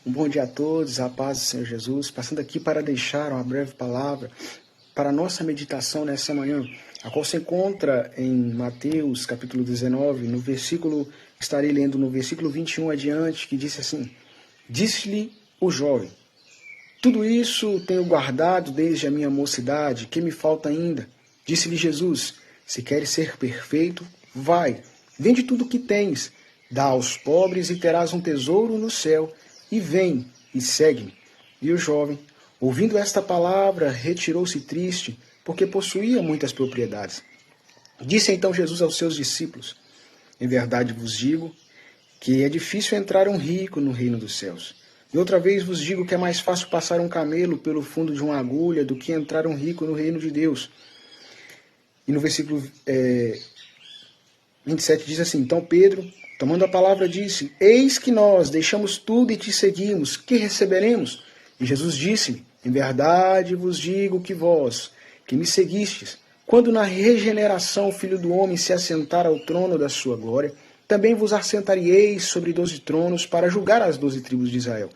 Um bom dia a todos, a paz do Senhor Jesus. Passando aqui para deixar uma breve palavra para a nossa meditação nessa manhã, a qual se encontra em Mateus capítulo 19, no versículo, estarei lendo no versículo 21 adiante, que disse assim: Disse-lhe o jovem: Tudo isso tenho guardado desde a minha mocidade, que me falta ainda? Disse-lhe Jesus: Se queres ser perfeito, vai, vende tudo o que tens, dá aos pobres e terás um tesouro no céu, e vem e segue-me. E o jovem, ouvindo esta palavra, retirou-se triste, porque possuía muitas propriedades. Disse então Jesus aos seus discípulos: Em verdade vos digo que é difícil entrar um rico no reino dos céus. E outra vez vos digo que é mais fácil passar um camelo pelo fundo de uma agulha do que entrar um rico no reino de Deus. E no versículo 27 diz assim: Então Pedro, tomando a palavra, disse: Eis que nós deixamos tudo e te seguimos, que receberemos? E Jesus disse-lhe: Em verdade vos digo que vós, que me seguistes, quando na regeneração o Filho do Homem se assentar ao trono da sua glória, também vos assentareis sobre 12 tronos para julgar as 12 tribos de Israel.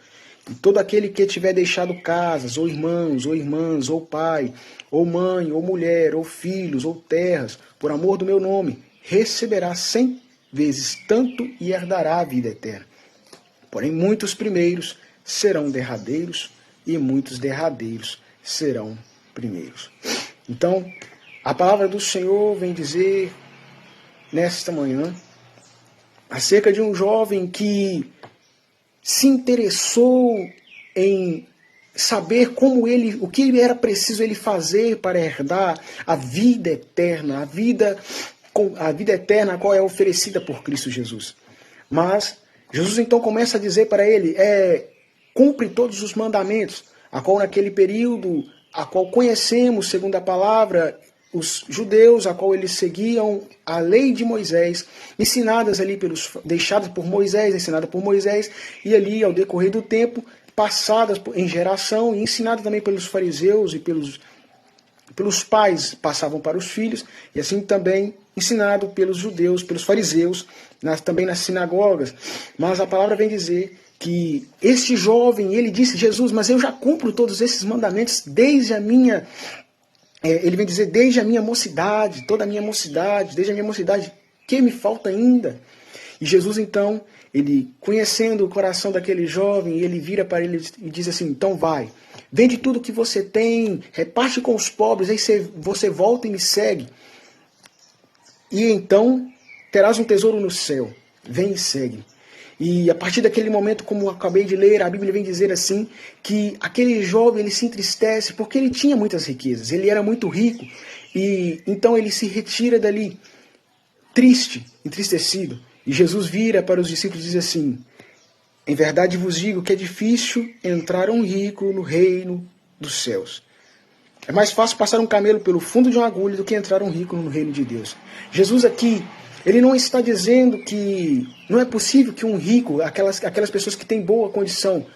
E todo aquele que tiver deixado casas, ou irmãos, ou irmãs, ou pai, ou mãe, ou mulher, ou filhos, ou terras, por amor do meu nome, receberá 100 vezes tanto e herdará a vida eterna. Porém, muitos primeiros serão derradeiros, e muitos derradeiros serão primeiros. Então, a palavra do Senhor vem dizer, nesta manhã, acerca de um jovem que se interessou em saber o que era preciso ele fazer para herdar a vida eterna, a vida eterna a qual é oferecida por Cristo Jesus. Mas Jesus então começa a dizer para ele, cumpre todos os mandamentos, a qual naquele período, a qual conhecemos, segundo a palavra, os judeus, a qual eles seguiam a lei de Moisés, deixadas por Moisés, ensinada por Moisés, e ali, ao decorrer do tempo, passadas em geração, e ensinadas também pelos fariseus e pelos pais, passavam para os filhos, e assim também ensinado pelos judeus, pelos fariseus, também nas sinagogas. Mas a palavra vem dizer que este jovem, ele disse: Jesus, mas eu já cumpro todos esses mandamentos desde a minha... ele vem dizer, desde a minha mocidade, toda a minha mocidade, desde a minha mocidade, que me falta ainda? E Jesus, então, ele, conhecendo o coração daquele jovem, ele vira para ele e diz assim: então vai, vende tudo que você tem, reparte com os pobres, aí você volta e me segue. E então terás um tesouro no céu, vem e segue. E a partir daquele momento, como eu acabei de ler, a Bíblia vem dizer assim, que aquele jovem ele se entristece porque ele tinha muitas riquezas, ele era muito rico, e então ele se retira dali, triste, entristecido. E Jesus vira para os discípulos e diz assim: em verdade vos digo que é difícil entrar um rico no reino dos céus. É mais fácil passar um camelo pelo fundo de uma agulha do que entrar um rico no reino de Deus. Jesus aqui, ele não está dizendo que não é possível que um rico, aquelas pessoas que têm boa condição,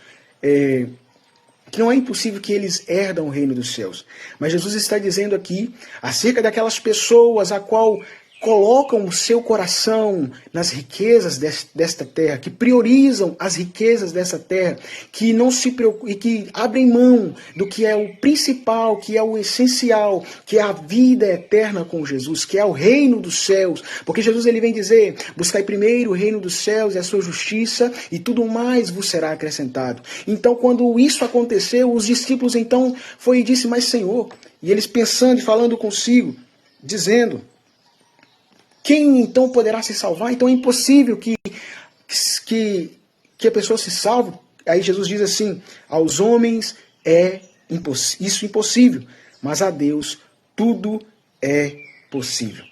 que não é impossível que eles herdam o reino dos céus. Mas Jesus está dizendo aqui acerca daquelas pessoas a qual colocam o seu coração nas riquezas desta terra, que priorizam as riquezas dessa terra, que não se preocupam e que abrem mão do que é o principal, que é o essencial, que é a vida eterna com Jesus, que é o reino dos céus. Porque Jesus ele vem dizer: buscai primeiro o reino dos céus e a sua justiça, e tudo mais vos será acrescentado. Então, quando isso aconteceu, os discípulos então foi e disse: mas Senhor, e eles pensando e falando consigo, dizendo: quem então poderá se salvar? Então é impossível que a pessoa se salve. Aí Jesus diz assim: aos homens é isso impossível, mas a Deus tudo é possível.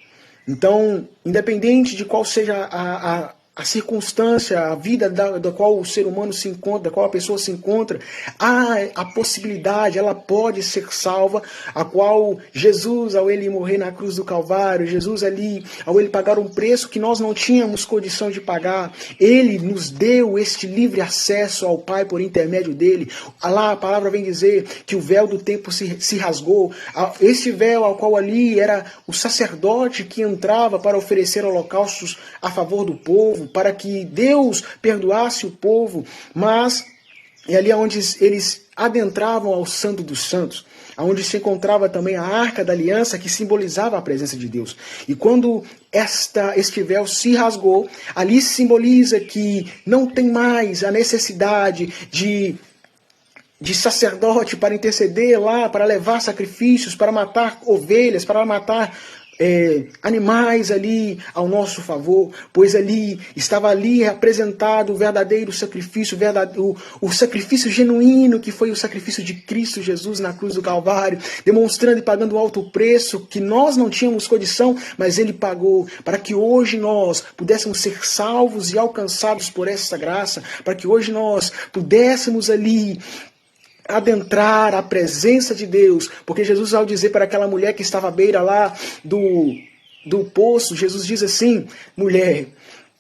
Então, independente de qual seja a circunstância, a vida da qual o ser humano se encontra, da qual a pessoa se encontra, há a possibilidade, ela pode ser salva, a qual Jesus, ao ele morrer na cruz do Calvário, Jesus ali, ao ele pagar um preço que nós não tínhamos condição de pagar, ele nos deu este livre acesso ao Pai por intermédio dele. Lá a palavra vem dizer que o véu do templo se rasgou, esse véu ao qual ali era o sacerdote que entrava para oferecer holocaustos a favor do povo, para que Deus perdoasse o povo, mas E ali é onde eles adentravam ao Santo dos Santos, onde se encontrava também a Arca da Aliança, que simbolizava a presença de Deus. E quando este véu se rasgou, ali simboliza que não tem mais a necessidade de sacerdote para interceder lá, para levar sacrifícios, para matar ovelhas, para matar animais ali ao nosso favor, pois ali estava ali apresentado o verdadeiro sacrifício, o sacrifício genuíno, que foi o sacrifício de Cristo Jesus na cruz do Calvário, demonstrando e pagando um alto preço que nós não tínhamos condição, mas Ele pagou, para que hoje nós pudéssemos ser salvos e alcançados por essa graça, para que hoje nós pudéssemos ali adentrar a presença de Deus, porque Jesus, ao dizer para aquela mulher que estava à beira lá do poço, Jesus diz assim: mulher,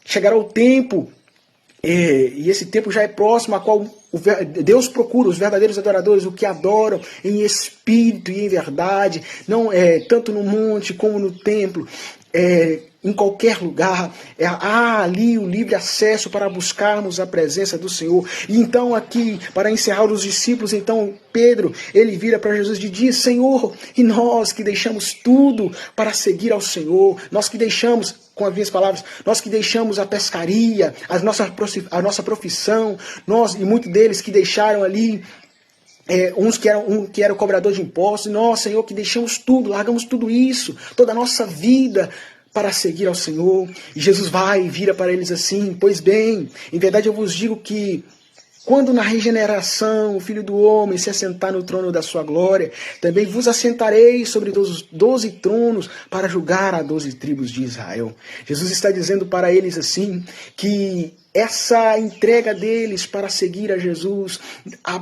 chegará o tempo, e esse tempo já é próximo, a qual Deus procura os verdadeiros adoradores, o que adoram em espírito e em verdade, não tanto no monte como no templo, em qualquer lugar, há ali o livre acesso para buscarmos a presença do Senhor. E então aqui, para encerrar os discípulos, então Pedro, ele vira para Jesus e diz: Senhor, e nós que deixamos tudo para seguir ao Senhor, nós que deixamos, com as minhas palavras, nós que deixamos a pescaria, a nossa profissão, nós e muitos deles que deixaram ali, um que era o cobrador de impostos, nós, Senhor, que deixamos tudo, largamos tudo isso, toda a nossa vida para seguir ao Senhor. E Jesus vai e vira para eles assim: pois bem, em verdade eu vos digo que quando na regeneração o Filho do Homem se assentar no trono da sua glória, também vos assentarei sobre 12 tronos para julgar a 12 tribos de Israel. Jesus está dizendo para eles assim, que essa entrega deles para seguir a Jesus,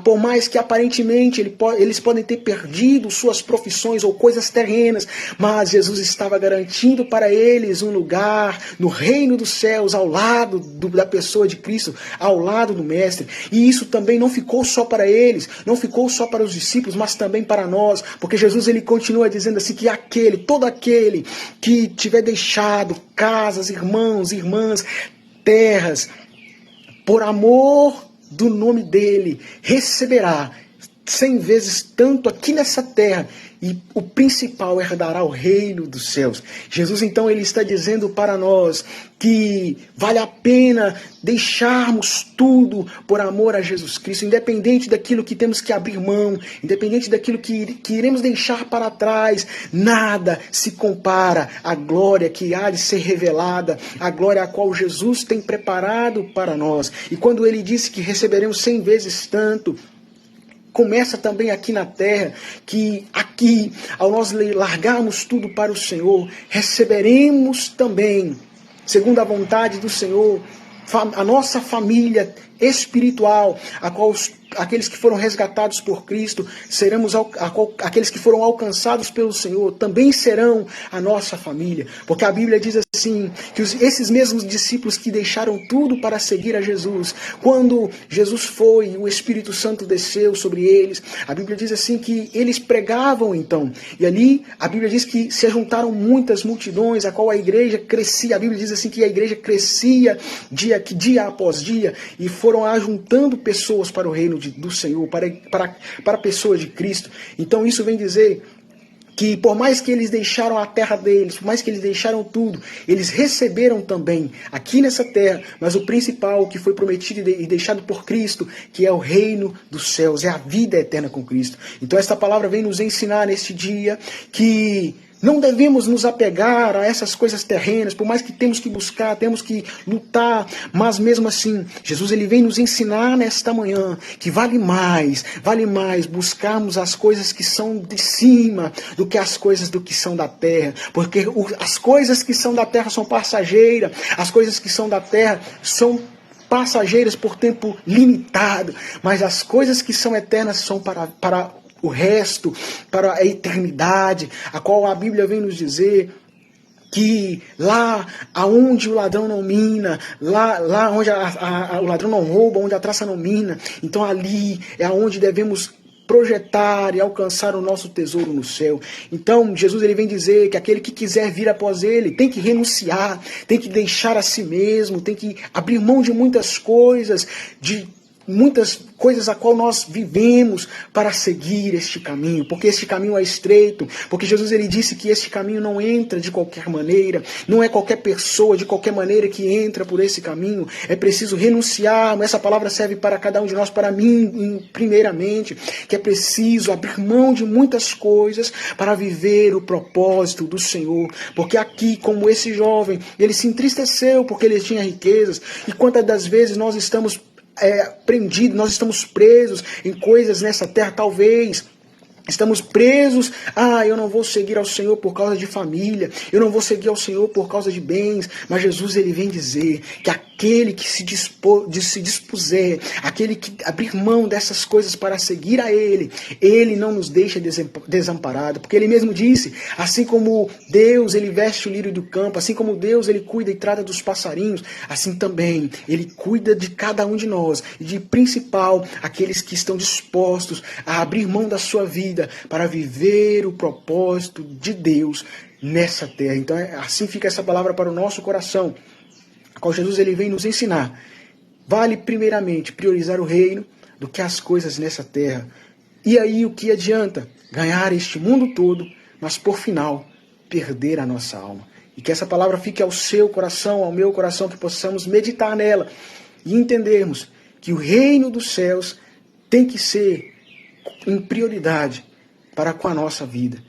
por mais que aparentemente eles podem ter perdido suas profissões ou coisas terrenas, mas Jesus estava garantindo para eles um lugar no reino dos céus, ao lado da pessoa de Cristo, ao lado do Mestre. E isso também não ficou só para eles, não ficou só para os discípulos, mas também para nós, porque Jesus, ele continua dizendo assim, que todo aquele que tiver deixado casas, irmãos, irmãs, terras, por amor do nome dele, receberá 100 vezes tanto aqui nessa terra, e o principal herdará o reino dos céus. Jesus, então, ele está dizendo para nós que vale a pena deixarmos tudo por amor a Jesus Cristo, independente daquilo que temos que abrir mão, independente daquilo que iremos deixar para trás, nada se compara à glória que há de ser revelada, a glória a qual Jesus tem preparado para nós. E quando ele disse que receberemos 100 vezes tanto, começa também aqui na terra, que aqui, ao nós largarmos tudo para o Senhor, receberemos também, segundo a vontade do Senhor, a nossa família espiritual, a qual aqueles que foram resgatados por Cristo, aqueles que foram alcançados pelo Senhor, também serão a nossa família. Porque a Bíblia diz assim, que esses mesmos discípulos que deixaram tudo para seguir a Jesus, quando Jesus foi, o Espírito Santo desceu sobre eles, a Bíblia diz assim que eles pregavam então, e ali a Bíblia diz que se juntaram muitas multidões, a qual a igreja crescia, a Bíblia diz assim que a igreja crescia dia após dia, e foram ajuntando pessoas para o reino do Senhor, para a pessoa de Cristo. Então isso vem dizer que por mais que eles deixaram a terra deles, por mais que eles deixaram tudo, eles receberam também aqui nessa terra, mas o principal que foi prometido e deixado por Cristo, que é o reino dos céus, é a vida eterna com Cristo. Então esta palavra vem nos ensinar neste dia que não devemos nos apegar a essas coisas terrenas, por mais que temos que buscar, temos que lutar, mas mesmo assim, Jesus, ele vem nos ensinar nesta manhã que vale mais buscarmos as coisas que são de cima do que as coisas do que são da terra, porque as coisas que são da terra são passageiras, as coisas que são da terra são passageiras por tempo limitado, mas as coisas que são eternas são para o resto, para a eternidade, a qual a Bíblia vem nos dizer que lá aonde o ladrão não mina, lá onde o ladrão não rouba, onde a traça não mina, então ali é aonde devemos projetar e alcançar o nosso tesouro no céu. Então Jesus, ele vem dizer que aquele que quiser vir após ele tem que renunciar, tem que deixar a si mesmo, tem que abrir mão de muitas coisas, de muitas coisas a qual nós vivemos para seguir este caminho, porque este caminho é estreito, porque Jesus ele disse que este caminho não entra de qualquer maneira, não é qualquer pessoa de qualquer maneira que entra por esse caminho, é preciso renunciar, essa palavra serve para cada um de nós, para mim primeiramente, que é preciso abrir mão de muitas coisas para viver o propósito do Senhor, porque aqui, como esse jovem, ele se entristeceu porque ele tinha riquezas, e quantas das vezes nós estamos prendidos, nós estamos presos em coisas nessa terra, talvez estamos presos, eu não vou seguir ao Senhor por causa de família, eu não vou seguir ao Senhor por causa de bens, mas Jesus ele vem dizer que aquele que se dispuser, aquele que abrir mão dessas coisas para seguir a Ele não nos deixa desamparado, porque Ele mesmo disse, assim como Deus ele veste o lírio do campo, assim como Deus ele cuida e trata dos passarinhos, assim também Ele cuida de cada um de nós, e de principal, aqueles que estão dispostos a abrir mão da sua vida, para viver o propósito de Deus nessa terra. Então assim fica essa palavra para o nosso coração, a qual Jesus ele vem nos ensinar. Vale primeiramente priorizar o reino do que as coisas nessa terra. E aí o que adianta? Ganhar este mundo todo, mas por final perder a nossa alma. E que essa palavra fique ao seu coração, ao meu coração, que possamos meditar nela e entendermos que o reino dos céus tem que ser em prioridade para com a nossa vida.